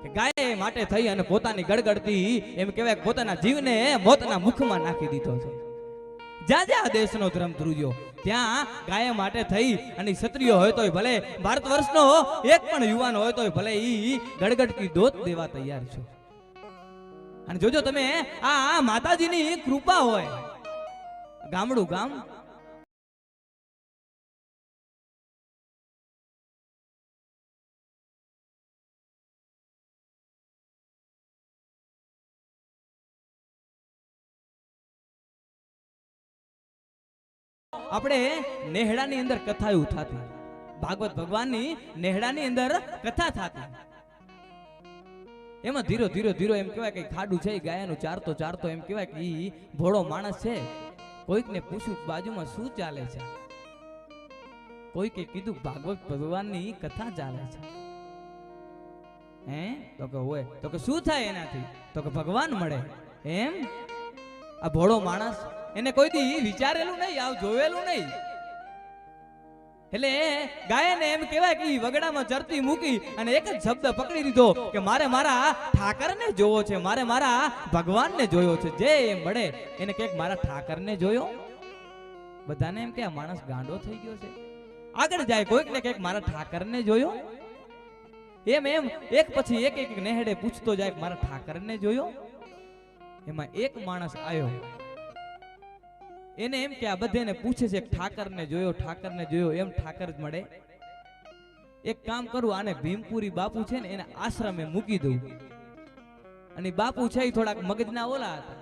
કે ગાય માટે થઈ અને પોતાની ગડગડતી એમ કહેવાય પોતાના જીવને મોતના મુખમાં નાખી દીધો છે. જ્યાં જ્યાં દેશનો ધર્મ ધ્રુજ્યો ત્યાં ગાય માટે થઈ અને ક્ષત્રિયો હોય તોય ભલે, ભારત વર્ષનો એક પણ યુવાન હોય તોય ભલે ઈ ગડગડતી દોત દેવા તૈયાર છો. અને જોજો તમે આ માતાજીની કૃપા હોય, ગામડું ગામ આપણે નેહડાની અંદર કથાઓ થતી, ભાગવત ભગવાનની નેહડાની અંદર કથા થતી. એમાં ધીરો ધીરો ધીરો એમ કહેવાય કે ખાડું છે ગાયનું ચારતો ચારતો એમ કહેવાય કે ઈ ભોળો માણસ છે. કોઈકને પૂછ્યું બાજુમાં શું ચાલે છે, કોઈકે કીધું ભાગવત ભગવાનની કથા ચાલે છે. હે તો કે હોય, તો કે શું થાય એનાથી, તો કે ભગવાન મળે. એમ આ ભોળો માણસ એને કોઈ દી વિચારેલું નહીં, આવ જોયેલું નહીં. એટલે ગાયને એમ કહેવાય કે વગડામાં ચરતી મૂકી અને એક જ શબ્દ પકડી લીધો કે મારે મારા ઠાકરને જોવો છે, મારે મારા ભગવાનને જોયો છે. જે એમ મળે એને કઈક મારા ઠાકરને જોયો. બધાને એમ કે આ માણસ ગાંડો થઈ ગયો છે. આગળ જાય કોઈક ને કઈક મારા ઠાકરને જોયો. એમ એમ એક પછી એક એક નેહડે પૂછતો જાય મારા ઠાકરને જોયો. એમાં એક માણસ આવ્યો, એને એમ કે આ બધાને પૂછે છે ઠાકરને જોયો, ઠાકરને જોયો. એમ ઠાકર જ મળે. એક કામ કરું, આને ભીમપુરી બાપુ છે ને એને આશ્રમે મૂકી દઉં. અને બાપુ છે એ થોડાક મગજના ઓલા હતા,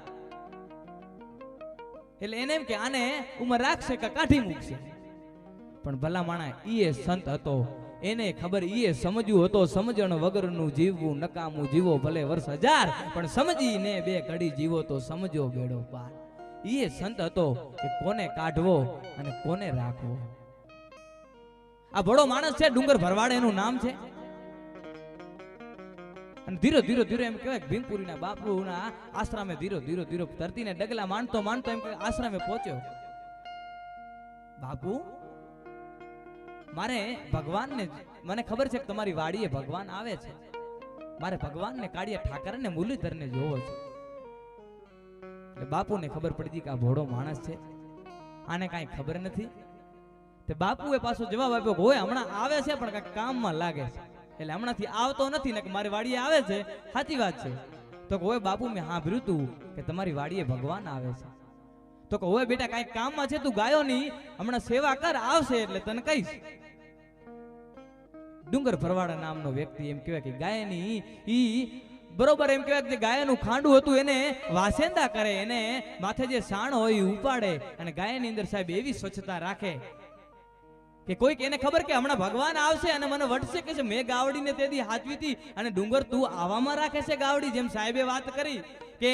એટલે એને એમ કે આને ઉમર રાખશે કે કાઢી મૂકશે. પણ ભલા માણા ઈએ સંત હતો, એને ખબર, ઈએ સમજ્યું હતો સમજણ વગરનું જીવવું નકામું. જીવો ભલે વર્ષ 1000 પણ સમજીને બે ઘડી જીવો તો સમજો બેડો પાર. ઈએ સંત હતો કે કોને કાઢવો અને કોને રાખવો. આ ભોળો માણસ છે, ડુંગર ભરવાડ એનું નામ છે. અને ધીરો ધીરો ધીરો એમ કહેવાય ભીમપુરીના બાપુના આશ્રમે ધીરો ધીરો ધીરો ધરતીને ડગલા માંડતો માંડતો એમ કે આશ્રમે પહોંચ્યો. બાપુ મારે ભગવાનને, મને ખબર છે કે તમારી વાડીએ ભગવાન આવે છે, મારે ભગવાનને કાળિયા ઠાકરને મુરલીધરને જોવો છે. એટલે બાપુને ખબર પડી ગઈ કે આ ભોળો માણસ છે, આને કાંઈ ખબર નથી. તે બાપુએ પાછો જવાબ આપ્યો કે હોય હમણાં આવે છે પણ કાંઈક કામમાં લાગે છે, એટલે હમણાંથી આવતો નથી ને કે મારી વાડીએ આવે છે. સાચી વાત છે. તો કે હોય બાપુ મેં સાંભળ્યું તું કે તમારી વાડીએ ભગવાન આવે છે. તો કે હોય બેટા કાંઈક કામમાં છે, તું ગાયોની હમણાં સેવા કર, આવશે એટલે તને કહીશ. ડુંગર ભરવાડા નામનો વ્યક્તિ એમ કહેવાય કે ગાયની ઈ બરોબર એમ કહેવાય કે ગાયનું ખાંડું હતું એને વાસેંદા કરે, એને માથે જે સાણ હોય એ ઉપાડે અને ગાયની અંદર સાહેબ એવી સ્વચ્છતા રાખે કે કોઈક એને ખબર કે હમણાં ભગવાન આવશે અને મને વટશે કે છે મેં ગાવડીને તેથી હાચવી હતી અને ડુંગર તું આવામાં રાખે છે ગાવડી. જેમ સાહેબે વાત કરી કે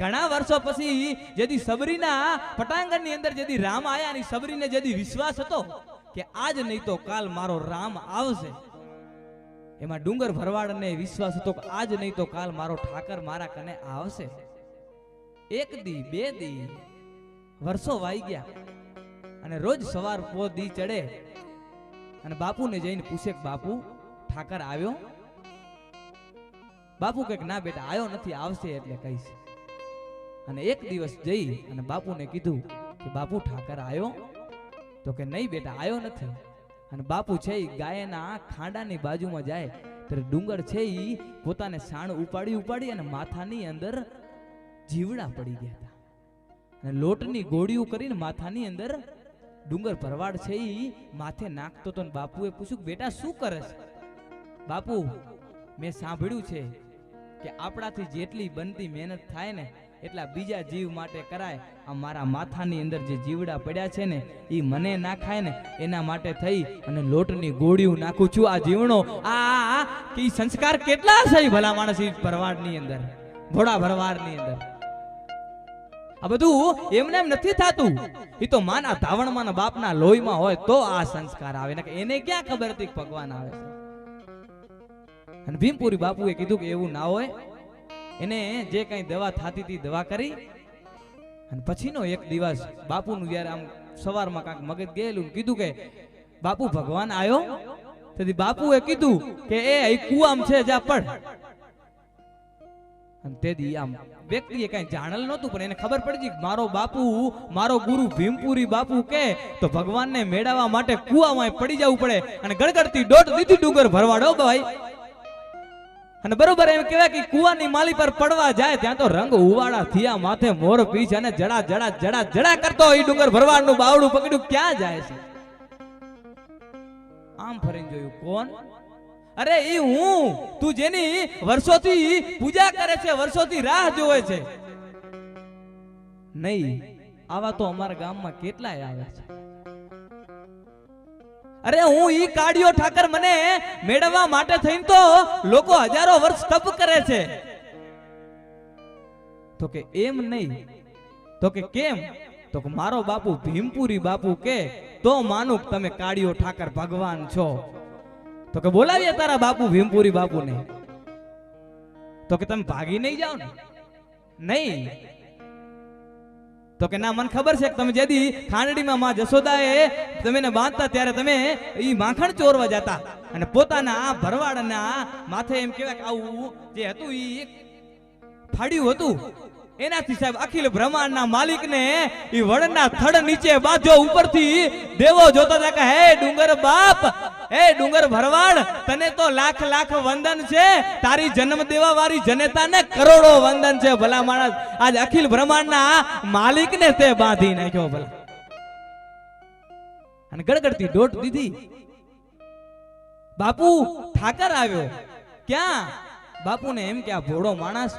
ઘણા વર્ષો પછી જેથી સબરીના પટાંગણની અંદર જેથી રામ આયા અને સબરીને જેથી વિશ્વાસ હતો કે આજ નહીં તો કાલ મારો રામ આવશે, એમાં ડુંગર ભરવાડને વિશ્વાસ હતો કે આજ નહીં તો કાલ મારો ઠાકર મારા કને આવશે. એક દી બે દી વર્ષો વાઈ ગયા અને રોજ સવાર પો દી ચડે અને બાપુને જઈને પૂછે કે બાપુ ઠાકર આવ્યો? બાપુ કહે ના બેટા આવ્યો નથી, આવશે એટલે કહીશ. અને એક દિવસ જઈ અને બાપુને કીધું કે બાપુ ઠાકર આવ્યો? તો કે નહીં બેટા આવ્યો નથી. અને બાપુ છે એ ગાયના ખાંડાની બાજુમાં જાય ત્યારે ડુંગર છે એ પોતાને સાણ ઉપાડી ઉપાડી અને માથાની અંદર જીવડા પડી ગયા હતા અને લોટની ગોળીઓ કરીને માથાની અંદર ડુંગર ભરવાડ છે એ માથે નાખતો હતો. બાપુએ પૂછ્યું બેટા શું કરે છે? બાપુ મેં સાંભળ્યું છે કે આપણાથી જેટલી બનતી મહેનત થાય ને એટલા બીજા જીવ માટે કરાય. આ મારા માથાની અંદર જે જીવડા પડ્યા છે ને એ મને નાખાય ને એના માટે થઈ અને લોટની ગોળીઓ નાખું છું. આ જીવણો આ કે સંસ્કાર કેટલા છે ભલા માણસ ભરવાડની અંદર, ભોળા ભરવાડની અંદર. આ બધું એમને એમ નથી થતું. એ તો માના ધાવણમાં બાપના લોહીમાં હોય તો આ સંસ્કાર આવે ને એને ક્યાં ખબર હતી ભગવાન આવે છે. અને ભીમપુરી બાપુએ કીધું કે એવું ના હોય. એને જે કઈ દવા થતી હતી દવા કરી અને પછીનો એક દિવસ બાપુનું જયારે આમ સવારમાં કાંક મગજ ગયેલું કીધું કે બાપુ ભગવાન આવ્યો? તેથી બાપુએ કીધું કે એ કુવામ છે જા પડ. અને તેથી આમ વ્યક્તિએ કઈ જાણેલ નહોતું, પણ એને ખબર પડી કે મારો બાપુ, મારો ગુરુ ભીમપુરી બાપુ કે તો ભગવાનને મેળવવા માટે કુવામાં પડી જવું પડે અને ગળગળતી દોટ દીધી ડુંગર ભરવાડો ભાઈ. અને બરોબર એમ કહેવાય કે કુવાની માલી પર પડવા જાય ત્યાં તો રંગ ઉવાડા થયા, માથે મોર પીછ અને જડા જડા જડા જડા કરતો એ ડુંગર ભરવાડનું બાવડું પકડ્યું ક્યાં જાય છે. આમ ફરીને જોયું, કોણ? અરે ઈ હું, તું જેની વર્ષોથી પૂજા કરે છે, વર્ષોથી રાહ જોવે છે. નહીં, આવા તો અમારા ગામમાં કેટલાય આવે છે. અરે હું ઈ કાળિયો ઠાકર, મને મેળવવા માટે થઈને તો લોકો હજારો વર્ષ તપ કરે છે. તો કે એમ નહીં. તો કે કેમ? તો કે મારો બાપુ ભીમપુરી બાપુ કે તો માનું તમે કાળિયો ઠાકર ભગવાન છો. તો કે બોલાવીએ તારા બાપુ ભીમપુરી બાપુને. તો કે તમે ભાગી નહીં જાઓ ને? નહીં. તો કે ના, મને ખબર છે કે તમે જેદી ખાંડડીમાં માં જશોદાએ તમે બાંધતા ત્યારે તમે ઈ માખણ ચોરવા જતા અને પોતાના આ ભરવાડના માથે એમ કહેવાય કે આવું જે હતું ઈ ફાડ્યું હતું, એનાથી સાહેબ અખિલ બ્રહ્માંડના માલિકને ઈ વડના થડ નીચે બાંધો. ઉપરથી દેવો જોતા હતા કે હે ડુંગર બાપ, હે ડુંગર ભરવાડ, તને તો લાખ લાખ વંદન છે, તારી જન્મ દેવા વાળી જનતાને કરોડો વંદન છે. ભલા માણસ, આજ અખિલ બ્રહ્માંડના માલિકને તે બાંધી નાખ્યો ભલા. અને ગડગડતી દોટ દીધી. બાપુ ઠાકર આવ્યો. ક્યાં? બાપુને એમ કે આ ભોળો માણસ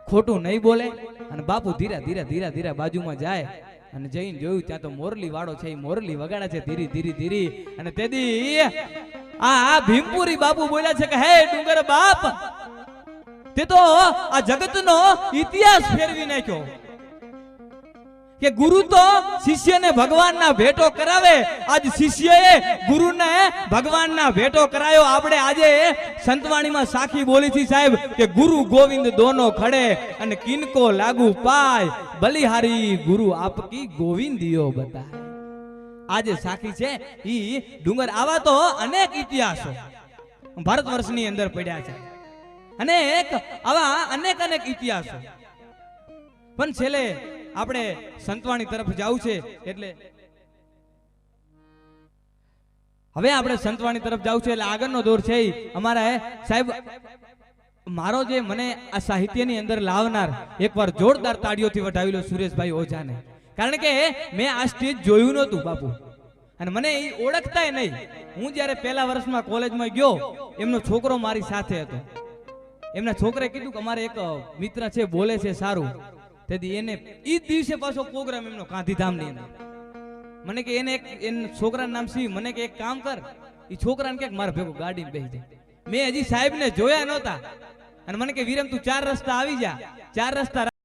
ખોટું નહીં બોલે. અને બાપુ ધીરે ધીરે ધીરે ધીરે બાજુમાં જાય અને જઈને જોયું ત્યાં તો મોરલી વાળો છે, એ મોરલી વગાડે છે ધીરી ધીરી ધીરી. અને તેદી આ ભીમપુરી બાપુ બોલ્યા છે કે હે ડુંગર બાપ, તે તો આ જગતનો ઇતિહાસ ફેરવી નાખ્યો. કે ગુરુ તો શિષ્યને ભગવાનના ભેટો કરાવે, આજ શિષ્યએ ગુરુને ભગવાનના ભેટો કરાયો. આપણે આજે સંતવાણીમાં સાખી બોલી થી સાહેબ કે ગુરુ ગોવિંદ દોનો ખડે અને કિનકો લાગુ પાય, બલિહારી ગુરુ આપકી ગોવિંદિયો બતાય. આજે સાખી છે ઈ ડુંગર. આવા તો અનેક ઇતિહાસો ભારત વર્ષની અંદર પડ્યા છે, અનેક આવા અનેક અનેક ઇતિહાસો. પણ છેલ્લે આપણે સંતવાણી તરફ જવું છે, એટલે હવે આપણે સંતવાણી તરફ જવું છે. એટલે આગળનો દોર છે અમારા સાહેબ, મારો જે મને આ સાહિત્યની અંદર લાવનાર એકવાર જોરદાર તાળીઓથી વટાવી લો સુરેશભાઈ ઓઝાને. કારણ કે મેં આ સ્ટેજ જોયું નહોતું બાપુ, અને મને એ ઓળખતાય નહીં. હું જ્યારે પહેલા વર્ષમાં કોલેજમાં ગયો, એમનો છોકરો મારી સાથે હતો. એમના છોકરાએ કીધું કે અમારે એક મિત્ર છે, બોલે છે સારું. તેથી એને ઈ દિવસે પાછો પ્રોગ્રામ એમનો ગાંધીધામની અંદર. મને કે એને એક છોકરાનું નામ સી, મને કે એક કામ કર, ઈ છોકરાને કે મારા ભેગો ગાડીમાં બેસી જાય. મેં હજી સાહેબને જોયા નહોતા અને મને કે વિરમ તું 4 રસ્તા આવી જા, 4 રસ્તા